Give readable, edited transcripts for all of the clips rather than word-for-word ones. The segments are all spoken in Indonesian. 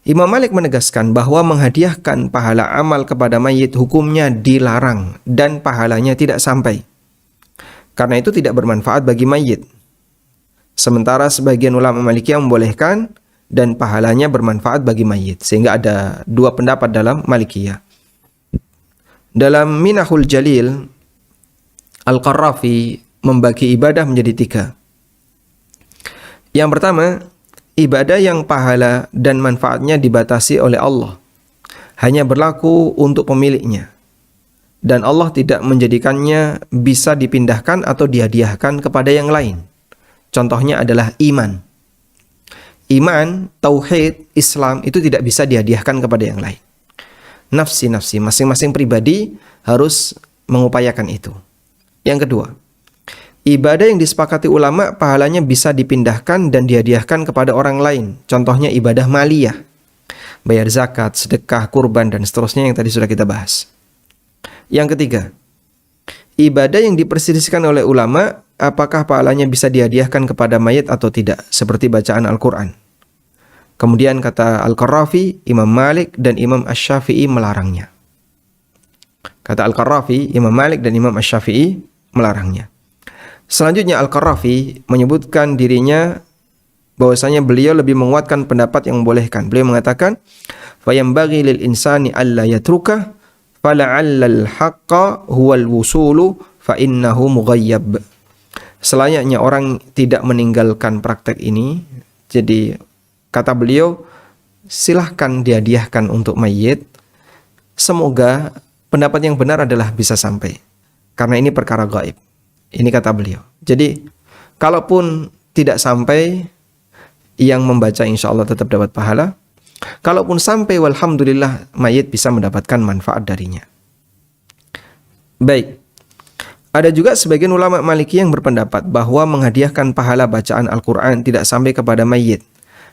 Imam Malik menegaskan bahwa menghadiahkan pahala amal kepada mayit hukumnya dilarang dan pahalanya tidak sampai. Karena itu tidak bermanfaat bagi mayit. Sementara sebagian ulama Malikiyah membolehkan dan pahalanya bermanfaat bagi mayit. Sehingga ada dua pendapat dalam Malikiyah. Dalam Minahul Jalil, Al-Qarrafi membagi ibadah menjadi tiga. Yang pertama, ibadah yang pahala dan manfaatnya dibatasi oleh Allah. Hanya berlaku untuk pemiliknya. Dan Allah tidak menjadikannya bisa dipindahkan atau dihadiahkan kepada yang lain. Contohnya adalah iman. Iman, tauhid, Islam itu tidak bisa dihadiahkan kepada yang lain. Nafsi-nafsi, masing-masing pribadi harus mengupayakan itu. Yang kedua, ibadah yang disepakati ulama pahalanya bisa dipindahkan dan dihadiahkan kepada orang lain. Contohnya ibadah maliyah, bayar zakat, sedekah, kurban, dan seterusnya yang tadi sudah kita bahas. Yang ketiga, ibadah yang diperselisihkan oleh ulama, apakah pahalanya bisa dihadiahkan kepada mayit atau tidak, seperti bacaan Al-Quran. Kemudian kata Al-Qarrafi, Imam Malik dan Imam Asy-Syafi'i melarangnya. Kata Al-Qarrafi, Imam Malik dan Imam Asy-Syafi'i melarangnya. Selanjutnya Al-Qarrafi menyebutkan dirinya bahwasanya beliau lebih menguatkan pendapat yang membolehkan. Beliau mengatakan, "Fayambaghi lil insani alla yatruka fala'allal haqqa huwal wusulu fa innahu mughayyab." Selayaknya orang tidak meninggalkan praktek ini. Jadi kata beliau, silahkan dihadiahkan untuk mayit. Semoga pendapat yang benar adalah bisa sampai. Karena ini perkara gaib. Ini kata beliau. Jadi kalaupun tidak sampai, yang membaca insya Allah tetap dapat pahala. Kalaupun sampai, walhamdulillah, mayit bisa mendapatkan manfaat darinya. Baik. Ada juga sebagian ulama Maliki yang berpendapat bahwa menghadiahkan pahala bacaan Al-Quran tidak sampai kepada mayit.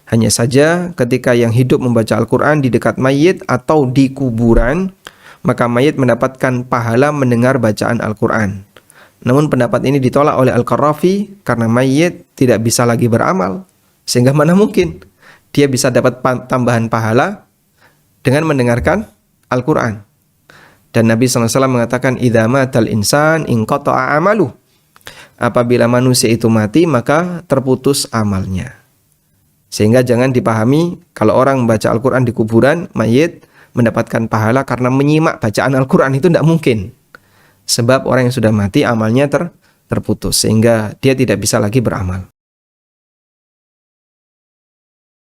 Hanya saja ketika yang hidup membaca Al-Quran di dekat mayit atau di kuburan, maka mayit mendapatkan pahala mendengar bacaan Al-Quran. Namun pendapat ini ditolak oleh Al-Qarrafi karena mayit tidak bisa lagi beramal. Sehingga mana mungkin dia bisa dapat tambahan pahala dengan mendengarkan Al-Quran. Dan Nabi SAW mengatakan, "Idza matal insan inqata'a amaluh." Apabila manusia itu mati, maka terputus amalnya. Sehingga jangan dipahami kalau orang membaca Al-Quran di kuburan, mayit mendapatkan pahala karena menyimak bacaan Al-Quran, itu tidak mungkin. Sebab orang yang sudah mati amalnya terputus, sehingga dia tidak bisa lagi beramal.